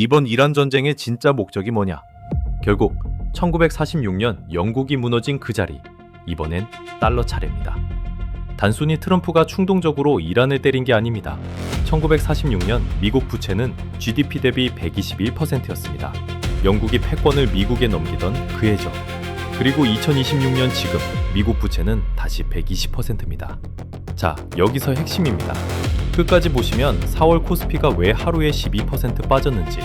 이번 이란 전쟁의 진짜 목적이 뭐냐? 결국 1946년 영국이 무너진 그 자리, 이번엔 달러 차례입니다. 단순히 트럼프가 충동적으로 이란을 때린 게 아닙니다. 1946년 미국 부채는 GDP 대비 121%였습니다. 영국이 패권을 미국에 넘기던 그 해죠. 그리고 2026년 지금 미국 부채는 다시 120%입니다. 자, 여기서 핵심입니다. 끝까지 보시면 4월 코스피가 왜 하루에 12% 빠졌는지,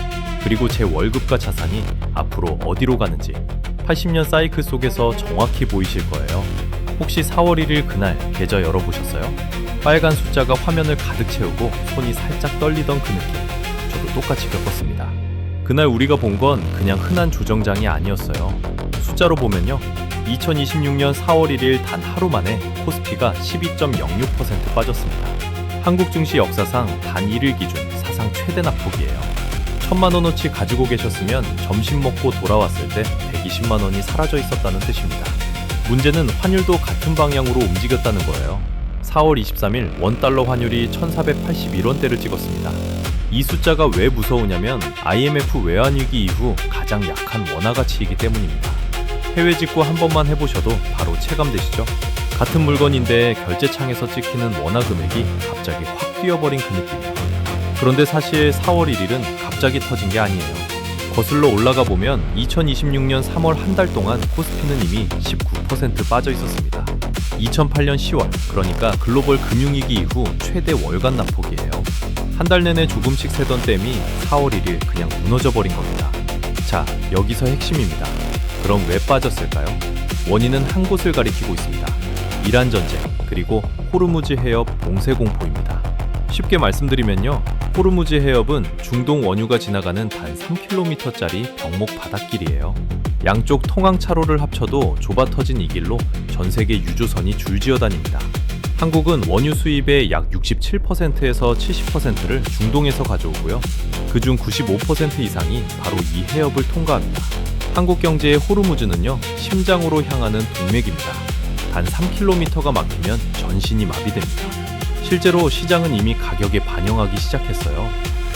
그리고 제 월급과 자산이 앞으로 어디로 가는지 80년 사이클 속에서 정확히 보이실 거예요. 혹시 4월 1일 그날 계좌 열어보셨어요? 빨간 숫자가 화면을 가득 채우고 손이 살짝 떨리던 그 느낌, 저도 똑같이 겪었습니다. 그날 우리가 본 건 그냥 흔한 조정장이 아니었어요. 숫자로 보면요, 2026년 4월 1일 단 하루 만에 코스피가 12.06% 빠졌습니다. 한국 증시 역사상 단 1일 기준 사상 최대 낙폭이에요. 1000만원어치 가지고 계셨으면 점심 먹고 돌아왔을 때 120만원이 사라져 있었다는 뜻입니다. 문제는 환율도 같은 방향으로 움직였다는 거예요. 4월 23일 원달러 환율이 1481원대를 찍었습니다. 이 숫자가 왜 무서우냐면 IMF 외환위기 이후 가장 약한 원화 가치이기 때문입니다. 해외 직구 한 번만 해보셔도 바로 체감되시죠? 같은 물건인데 결제창에서 찍히는 원화 금액이 갑자기 확 뛰어버린 그 느낌이에요. 그런데 사실 4월 1일은 갑자기 터진 게 아니에요. 거슬러 올라가 보면 2026년 3월 한 달 동안 코스피는 이미 19% 빠져 있었습니다. 2008년 10월, 그러니까 글로벌 금융위기 이후 최대 월간 낙폭이에요. 한 달 내내 조금씩 새던 댐이 4월 1일 그냥 무너져 버린 겁니다. 자, 여기서 핵심입니다. 그럼 왜 빠졌을까요? 원인은 한 곳을 가리키고 있습니다. 이란 전쟁, 그리고 호르무즈 해협 봉쇄 공포입니다. 쉽게 말씀드리면요, 호르무즈 해협은 중동 원유가 지나가는 단 3km짜리 병목 바닷길이에요. 양쪽 통항 차로를 합쳐도 좁아 터진 이 길로 전 세계 유조선이 줄지어 다닙니다. 한국은 원유 수입의 약 67%에서 70%를 중동에서 가져오고요. 그중 95% 이상이 바로 이 해협을 통과합니다. 한국 경제의 호르무즈는요, 심장으로 향하는 동맥입니다. 단 3km가 막히면 전신이 마비됩니다. 실제로 시장은 이미 가격에 반영하기 시작했어요.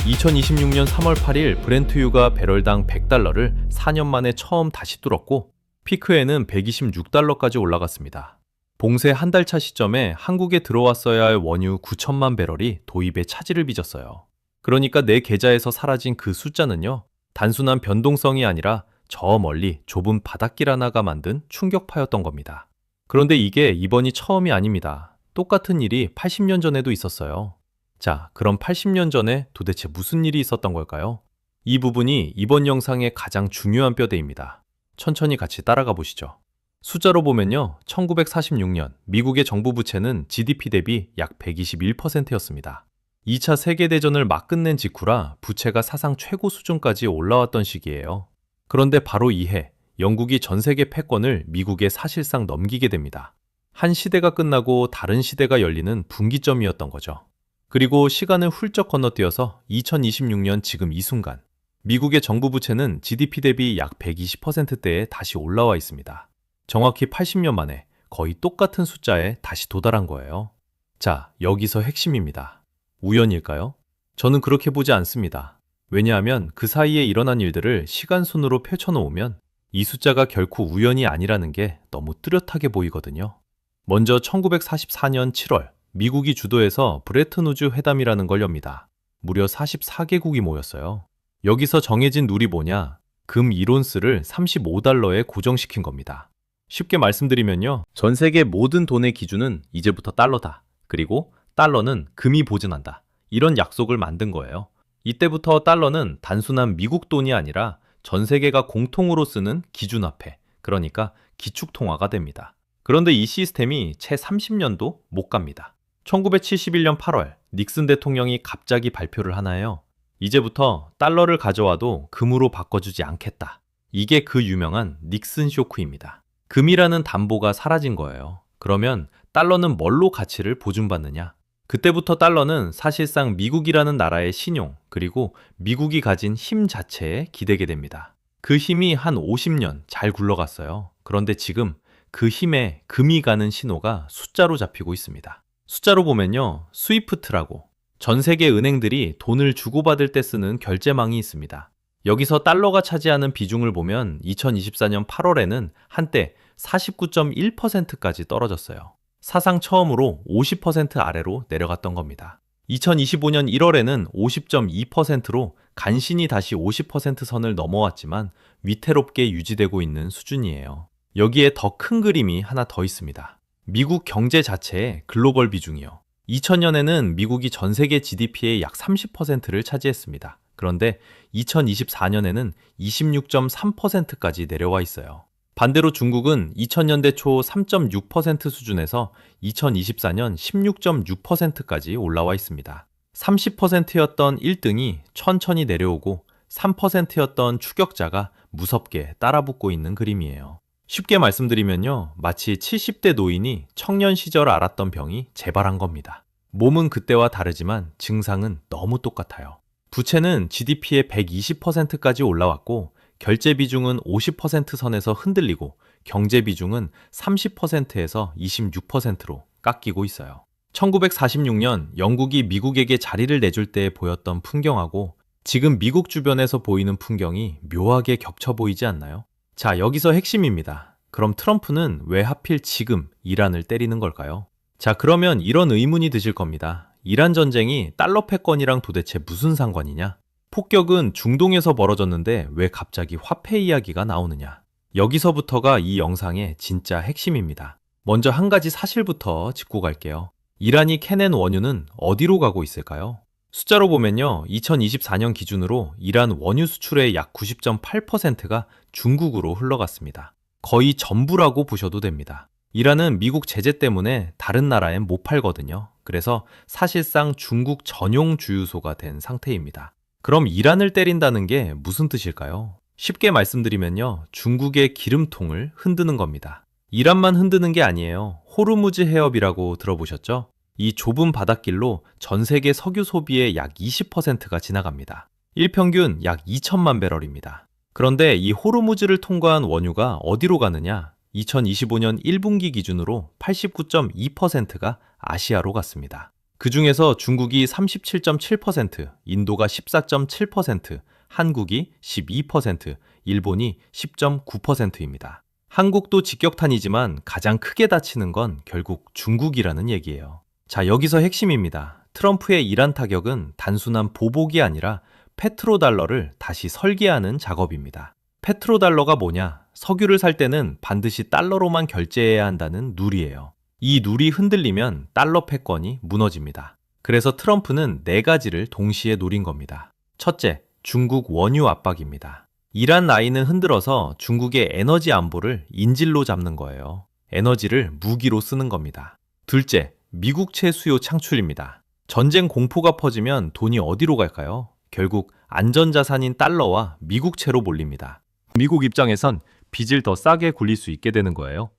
2026년 3월 8일 브렌트유가 배럴당 100달러를 4년 만에 처음 다시 뚫었고, 피크에는 126달러까지 올라갔습니다. 봉쇄 한 달 차 시점에 한국에 들어왔어야 할 원유 9천만 배럴이 도입에 차질을 빚었어요. 그러니까 내 계좌에서 사라진 그 숫자는요, 단순한 변동성이 아니라 저 멀리 좁은 바닷길 하나가 만든 충격파였던 겁니다. 그런데 이게 이번이 처음이 아닙니다. 똑같은 일이 80년 전에도 있었어요. 자, 그럼 80년 전에 도대체 무슨 일이 있었던 걸까요? 이 부분이 이번 영상의 가장 중요한 뼈대입니다. 천천히 같이 따라가 보시죠. 숫자로 보면요, 1946년 미국의 정부 부채는 GDP 대비 약 121%였습니다. 2차 세계대전을 막 끝낸 직후라 부채가 사상 최고 수준까지 올라왔던 시기예요. 그런데 바로 이해, 영국이 전 세계 패권을 미국에 사실상 넘기게 됩니다. 한 시대가 끝나고 다른 시대가 열리는 분기점이었던 거죠. 그리고 시간을 훌쩍 건너뛰어서 2026년 지금 이 순간, 미국의 정부 부채는 GDP 대비 약 120%대에 다시 올라와 있습니다. 정확히 80년 만에 거의 똑같은 숫자에 다시 도달한 거예요. 자, 여기서 핵심입니다. 우연일까요? 저는 그렇게 보지 않습니다. 왜냐하면 그 사이에 일어난 일들을 시간순으로 펼쳐놓으면 이 숫자가 결코 우연이 아니라는 게 너무 뚜렷하게 보이거든요. 먼저 1944년 7월, 미국이 주도해서 브레튼우즈 회담이라는 걸 엽니다. 무려 44개국이 모였어요. 여기서 정해진 룰이 뭐냐? 금 1온스를 35달러에 고정시킨 겁니다. 쉽게 말씀드리면요, 전 세계 모든 돈의 기준은 이제부터 달러다. 그리고 달러는 금이 보증한다. 이런 약속을 만든 거예요. 이때부터 달러는 단순한 미국 돈이 아니라 전 세계가 공통으로 쓰는 기준화폐, 그러니까 기축통화가 됩니다. 그런데 이 시스템이 채 30년도 못 갑니다. 1971년 8월 닉슨 대통령이 갑자기 발표를 하나요? 이제부터 달러를 가져와도 금으로 바꿔주지 않겠다. 이게 그 유명한 닉슨 쇼크입니다. 금이라는 담보가 사라진 거예요. 그러면 달러는 뭘로 가치를 보증받느냐? 그때부터 달러는 사실상 미국이라는 나라의 신용, 그리고 미국이 가진 힘 자체에 기대게 됩니다. 그 힘이 한 50년 잘 굴러갔어요. 그런데 지금 그 힘에 금이 가는 신호가 숫자로 잡히고 있습니다. 숫자로 보면요, 스위프트라고, 전 세계 은행들이 돈을 주고받을 때 쓰는 결제망이 있습니다. 여기서 달러가 차지하는 비중을 보면 2024년 8월에는 한때 49.1%까지 떨어졌어요. 사상 처음으로 50% 아래로 내려갔던 겁니다. 2025년 1월에는 50.2%로 간신히 다시 50% 선을 넘어왔지만 위태롭게 유지되고 있는 수준이에요. 여기에 더 큰 그림이 하나 더 있습니다. 미국 경제 자체의 글로벌 비중이요. 2000년에는 미국이 전 세계 GDP의 약 30%를 차지했습니다. 그런데 2024년에는 26.3%까지 내려와 있어요. 반대로 중국은 2000년대 초 3.6% 수준에서 2024년 16.6%까지 올라와 있습니다. 30%였던 1등이 천천히 내려오고 3%였던 추격자가 무섭게 따라붙고 있는 그림이에요. 쉽게 말씀드리면요, 마치 70대 노인이 청년 시절 앓았던 병이 재발한 겁니다. 몸은 그때와 다르지만 증상은 너무 똑같아요. 부채는 GDP의 120%까지 올라왔고 결제 비중은 50% 선에서 흔들리고 경제 비중은 30%에서 26%로 깎이고 있어요. 1946년 영국이 미국에게 자리를 내줄 때 보였던 풍경하고 지금 미국 주변에서 보이는 풍경이 묘하게 겹쳐 보이지 않나요? 자, 여기서 핵심입니다. 그럼 트럼프는 왜 하필 지금 이란을 때리는 걸까요? 자, 그러면 이런 의문이 드실 겁니다. 이란 전쟁이 달러 패권이랑 도대체 무슨 상관이냐? 폭격은 중동에서 벌어졌는데 왜 갑자기 화폐 이야기가 나오느냐? 여기서부터가 이 영상의 진짜 핵심입니다. 먼저 한 가지 사실부터 짚고 갈게요. 이란이 캐낸 원유는 어디로 가고 있을까요? 숫자로 보면요, 2024년 기준으로 이란 원유 수출의 약 90.8%가 중국으로 흘러갔습니다. 거의 전부라고 보셔도 됩니다. 이란은 미국 제재 때문에 다른 나라엔 못 팔거든요. 그래서 사실상 중국 전용 주유소가 된 상태입니다. 그럼 이란을 때린다는 게 무슨 뜻일까요? 쉽게 말씀드리면요, 중국의 기름통을 흔드는 겁니다. 이란만 흔드는 게 아니에요. 호르무즈 해협이라고 들어보셨죠? 이 좁은 바닷길로 전 세계 석유 소비의 약 20%가 지나갑니다. 일평균 약 2천만 배럴입니다. 그런데 이 호르무즈를 통과한 원유가 어디로 가느냐? 2025년 1분기 기준으로 89.2%가 아시아로 갔습니다. 그 중에서 중국이 37.7%, 인도가 14.7%, 한국이 12%, 일본이 10.9%입니다. 한국도 직격탄이지만 가장 크게 다치는 건 결국 중국이라는 얘기예요. 자, 여기서 핵심입니다. 트럼프의 이란 타격은 단순한 보복이 아니라 페트로달러를 다시 설계하는 작업입니다. 페트로달러가 뭐냐? 석유를 살 때는 반드시 달러로만 결제해야 한다는 룰이에요. 이 룰이 흔들리면 달러 패권이 무너집니다. 그래서 트럼프는 4가지를 동시에 노린 겁니다. 첫째, 중국 원유 압박입니다. 이란 라인을 흔들어서 중국의 에너지 안보를 인질로 잡는 거예요. 에너지를 무기로 쓰는 겁니다. 둘째, 미국채 수요 창출입니다. 전쟁 공포가 퍼지면 돈이 어디로 갈까요? 결국 안전자산인 달러와 미국채로 몰립니다. 미국 입장에선 빚을 더 싸게 굴릴 수 있게 되는 거예요.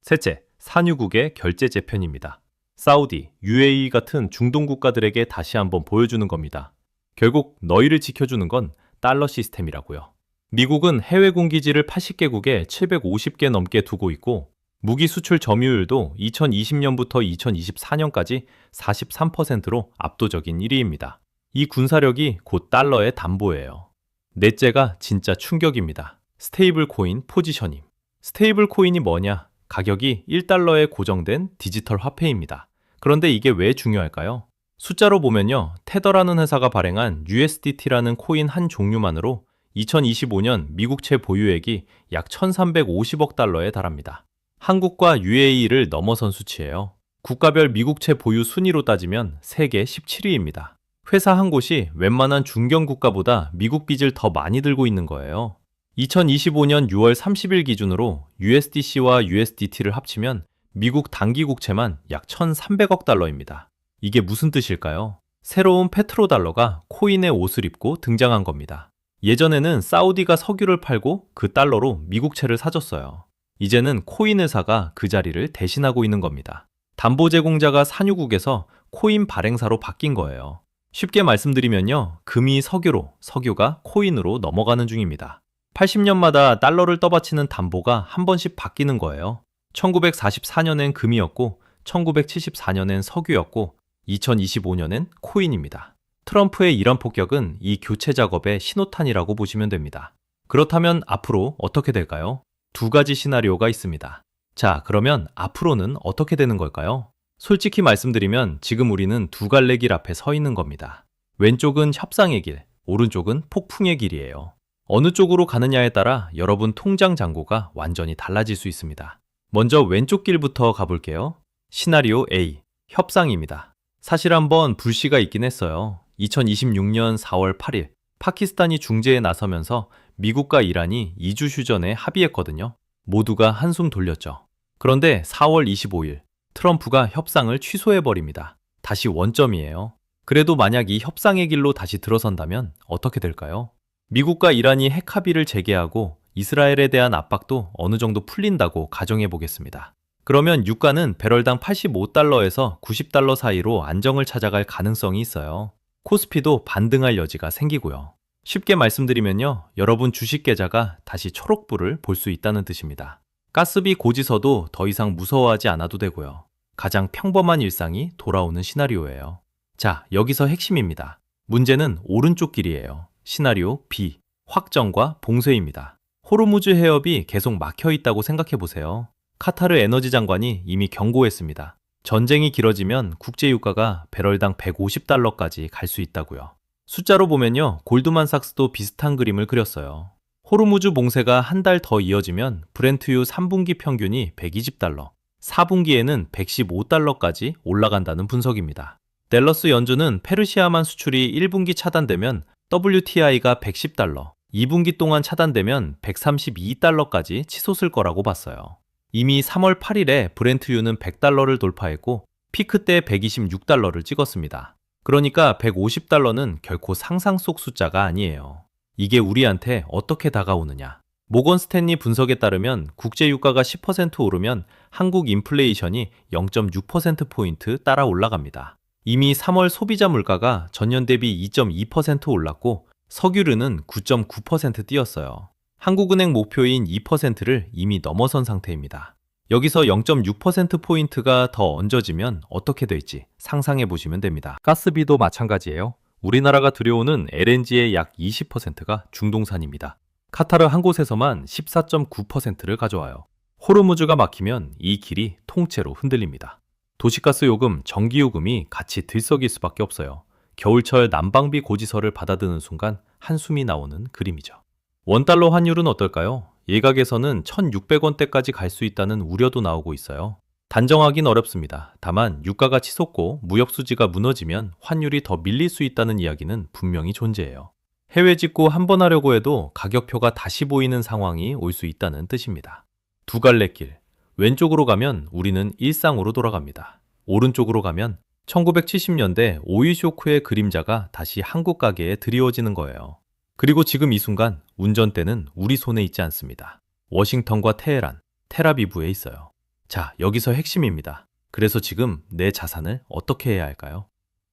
셋째, 산유국의 결제 재편입니다. 사우디, UAE 같은 중동 국가들에게 다시 한번 보여주는 겁니다. 결국 너희를 지켜주는 건 달러 시스템이라고요. 미국은 해외 공기지를 80개국에 750개 넘게 두고 있고 무기 수출 점유율도 2020년부터 2024년까지 43%로 압도적인 1위입니다. 이 군사력이 곧 달러의 담보예요. 넷째가 진짜 충격입니다. 스테이블 코인 포지셔닝. 스테이블 코인이 뭐냐? 가격이 1달러에 고정된 디지털 화폐입니다. 그런데 이게 왜 중요할까요? 숫자로 보면요, 테더라는 회사가 발행한 USDT라는 코인 한 종류만으로 2025년 미국채 보유액이 약 1350억 달러에 달합니다. 한국과 UAE를 넘어선 수치예요. 국가별 미국채 보유 순위로 따지면 세계 17위입니다. 회사 한 곳이 웬만한 중견 국가보다 미국 빚을 더 많이 들고 있는 거예요. 2025년 6월 30일 기준으로 USDC와 USDT를 합치면 미국 단기 국채만 약 1,300억 달러입니다. 이게 무슨 뜻일까요? 새로운 페트로달러가 코인의 옷을 입고 등장한 겁니다. 예전에는 사우디가 석유를 팔고 그 달러로 미국채를 사줬어요. 이제는 코인 회사가 그 자리를 대신하고 있는 겁니다. 담보 제공자가 산유국에서 코인 발행사로 바뀐 거예요. 쉽게 말씀드리면요, 금이 석유로, 석유가 코인으로 넘어가는 중입니다. 80년마다 달러를 떠받치는 담보가 한 번씩 바뀌는 거예요. 1944년엔 금이었고 1974년엔 석유였고 2025년엔 코인입니다. 트럼프의 이란 폭격은 이 교체 작업의 신호탄이라고 보시면 됩니다. 그렇다면 앞으로 어떻게 될까요? 두 가지 시나리오가 있습니다. 자, 그러면 앞으로는 어떻게 되는 걸까요? 솔직히 말씀드리면 지금 우리는 두 갈래 길 앞에 서 있는 겁니다. 왼쪽은 협상의 길, 오른쪽은 폭풍의 길이에요. 어느 쪽으로 가느냐에 따라 여러분 통장 잔고가 완전히 달라질 수 있습니다. 먼저 왼쪽 길부터 가볼게요. 시나리오 A, 협상입니다. 사실 한번 불씨가 있긴 했어요. 2026년 4월 8일, 파키스탄이 중재에 나서면서 미국과 이란이 2주 휴전에 합의했거든요. 모두가 한숨 돌렸죠. 그런데 4월 25일, 트럼프가 협상을 취소해버립니다. 다시 원점이에요. 그래도 만약 이 협상의 길로 다시 들어선다면 어떻게 될까요? 미국과 이란이 핵 합의를 재개하고 이스라엘에 대한 압박도 어느 정도 풀린다고 가정해 보겠습니다. 그러면 유가는 배럴당 85달러에서 90달러 사이로 안정을 찾아갈 가능성이 있어요. 코스피도 반등할 여지가 생기고요. 쉽게 말씀드리면요, 여러분 주식 계좌가 다시 초록불을 볼 수 있다는 뜻입니다. 가스비 고지서도 더 이상 무서워하지 않아도 되고요. 가장 평범한 일상이 돌아오는 시나리오예요. 자, 여기서 핵심입니다. 문제는 오른쪽 길이에요. 시나리오 B, 확정과 봉쇄입니다. 호르무즈 해협이 계속 막혀 있다고 생각해 보세요. 카타르 에너지 장관이 이미 경고했습니다. 전쟁이 길어지면 국제 유가가 배럴당 150달러까지 갈 수 있다고요. 숫자로 보면요, 골드만삭스도 비슷한 그림을 그렸어요. 호르무즈 봉쇄가 한 달 더 이어지면 브렌트유 3분기 평균이 120달러, 4분기에는 115달러까지 올라간다는 분석입니다. 댈러스 연준은 페르시아만 수출이 1분기 차단되면 WTI가 110달러, 2분기 동안 차단되면 132달러까지 치솟을 거라고 봤어요. 이미 3월 8일에 브렌트유는 100달러를 돌파했고 피크 때 126달러를 찍었습니다. 그러니까 150달러는 결코 상상 속 숫자가 아니에요. 이게 우리한테 어떻게 다가오느냐? 모건 스탠리 분석에 따르면 국제 유가가 10% 오르면 한국 인플레이션이 0.6%포인트 따라 올라갑니다. 이미 3월 소비자 물가가 전년 대비 2.2% 올랐고 석유류는 9.9% 뛰었어요. 한국은행 목표인 2%를 이미 넘어선 상태입니다. 여기서 0.6%포인트가 더 얹어지면 어떻게 될지 상상해 보시면 됩니다. 가스비도 마찬가지예요. 우리나라가 들여오는 LNG의 약 20%가 중동산입니다. 카타르 한 곳에서만 14.9%를 가져와요. 호르무즈가 막히면 이 길이 통째로 흔들립니다. 도시가스 요금, 전기요금이 같이 들썩일 수밖에 없어요. 겨울철 난방비 고지서를 받아드는 순간 한숨이 나오는 그림이죠. 원달러 환율은 어떨까요? 일각에서는 1,600원대까지 갈 수 있다는 우려도 나오고 있어요. 단정하긴 어렵습니다. 다만 유가가 치솟고 무역수지가 무너지면 환율이 더 밀릴 수 있다는 이야기는 분명히 존재해요. 해외 직구 한 번 하려고 해도 가격표가 다시 보이는 상황이 올 수 있다는 뜻입니다. 두 갈래 길. 왼쪽으로 가면 우리는 일상으로 돌아갑니다. 오른쪽으로 가면 1970년대 오일 쇼크의 그림자가 다시 한국 가게에 드리워지는 거예요. 그리고 지금 이 순간 운전대는 우리 손에 있지 않습니다. 워싱턴과 테헤란, 텔아비브에 있어요. 자, 여기서 핵심입니다. 그래서 지금 내 자산을 어떻게 해야 할까요?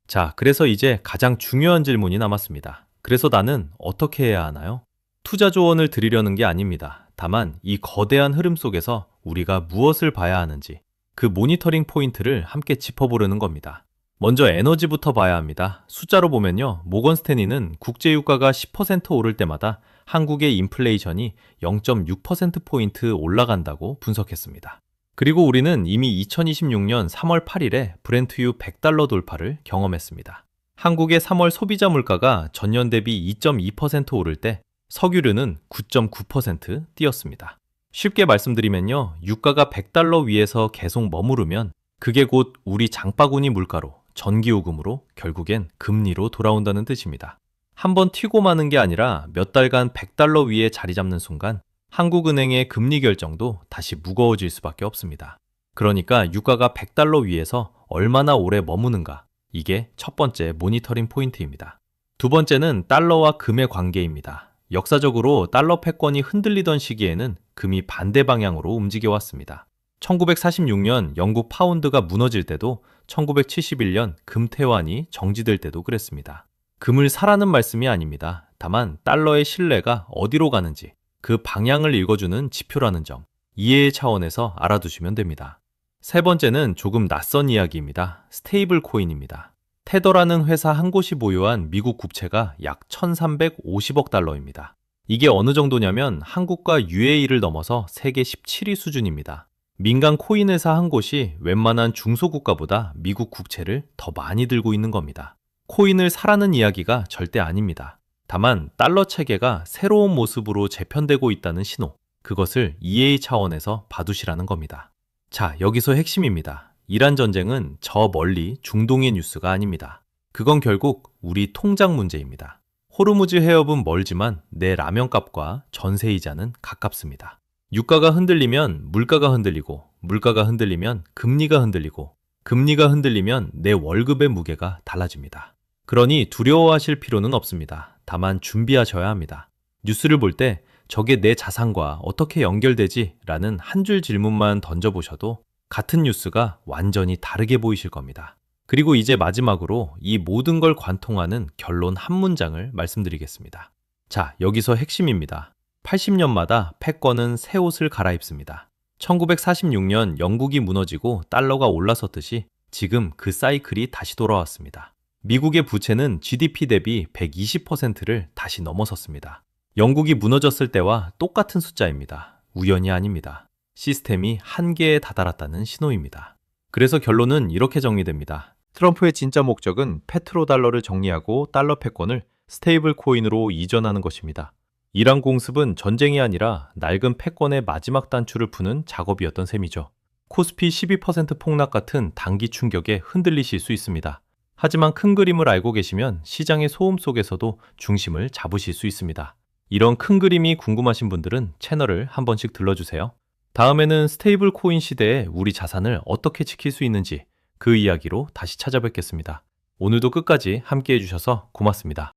자, 그래서 이제 가장 중요한 질문이 남았습니다. 그래서 나는 어떻게 해야 하나요? 투자 조언을 드리려는 게 아닙니다. 다만 이 거대한 흐름 속에서 우리가 무엇을 봐야 하는지 그 모니터링 포인트를 함께 짚어보려는 겁니다. 먼저 에너지부터 봐야 합니다. 숫자로 보면요, 모건 스탠리는 국제유가가 10% 오를 때마다 한국의 인플레이션이 0.6%포인트 올라간다고 분석했습니다. 그리고 우리는 이미 2026년 3월 8일에 브렌트유 100달러 돌파를 경험했습니다. 한국의 3월 소비자 물가가 전년 대비 2.2% 오를 때 석유류는 9.9% 뛰었습니다. 쉽게 말씀드리면요, 유가가 100달러 위에서 계속 머무르면 그게 곧 우리 장바구니 물가로 전기요금으로 결국엔 금리로 돌아온다는 뜻입니다. 한번 튀고 마는 게 아니라 몇 달간 100달러 위에 자리 잡는 순간 한국은행의 금리 결정도 다시 무거워질 수밖에 없습니다. 그러니까 유가가 100달러 위에서 얼마나 오래 머무는가, 이게 첫 번째 모니터링 포인트입니다. 두 번째는 달러와 금의 관계입니다. 역사적으로 달러 패권이 흔들리던 시기에는 금이 반대 방향으로 움직여왔습니다. 1946년 영국 파운드가 무너질 때도 1971년 금태환이 정지될 때도 그랬습니다. 금을 사라는 말씀이 아닙니다. 다만 달러의 신뢰가 어디로 가는지 그 방향을 읽어주는 지표라는 점, 이해의 차원에서 알아두시면 됩니다. 세 번째는 조금 낯선 이야기입니다. 스테이블 코인입니다. 테더라는 회사 한 곳이 보유한 미국 국채가 약 1,350억 달러입니다. 이게 어느 정도냐면 한국과 UAE를 넘어서 세계 17위 수준입니다. 민간 코인 회사 한 곳이 웬만한 중소국가보다 미국 국채를 더 많이 들고 있는 겁니다. 코인을 사라는 이야기가 절대 아닙니다. 다만 달러 체계가 새로운 모습으로 재편되고 있다는 신호, 그것을 EA 차원에서 봐두시라는 겁니다. 자, 여기서 핵심입니다. 이란 전쟁은 저 멀리 중동의 뉴스가 아닙니다. 그건 결국 우리 통장 문제입니다. 호르무즈 해협은 멀지만 내 라면값과 전세이자는 가깝습니다. 유가가 흔들리면 물가가 흔들리고, 물가가 흔들리면 금리가 흔들리고, 금리가 흔들리면 내 월급의 무게가 달라집니다. 그러니 두려워하실 필요는 없습니다. 다만 준비하셔야 합니다. 뉴스를 볼 때 저게 내 자산과 어떻게 연결되지? 라는 한 줄 질문만 던져보셔도 같은 뉴스가 완전히 다르게 보이실 겁니다. 그리고 이제 마지막으로 이 모든 걸 관통하는 결론 한 문장을 말씀드리겠습니다. 자, 여기서 핵심입니다. 80년마다 패권은 새 옷을 갈아입습니다. 1946년 영국이 무너지고 달러가 올라섰듯이 지금 그 사이클이 다시 돌아왔습니다. 미국의 부채는 GDP 대비 120%를 다시 넘어섰습니다. 영국이 무너졌을 때와 똑같은 숫자입니다. 우연이 아닙니다. 시스템이 한계에 다다랐다는 신호입니다. 그래서 결론은 이렇게 정리됩니다. 트럼프의 진짜 목적은 페트로달러를 정리하고 달러 패권을 스테이블 코인으로 이전하는 것입니다. 이란 공습은 전쟁이 아니라 낡은 패권의 마지막 단추를 푸는 작업이었던 셈이죠. 코스피 12% 폭락 같은 단기 충격에 흔들리실 수 있습니다. 하지만 큰 그림을 알고 계시면 시장의 소음 속에서도 중심을 잡으실 수 있습니다. 이런 큰 그림이 궁금하신 분들은 채널을 한 번씩 들러주세요. 다음에는 스테이블 코인 시대에 우리 자산을 어떻게 지킬 수 있는지 그 이야기로 다시 찾아뵙겠습니다. 오늘도 끝까지 함께 해주셔서 고맙습니다.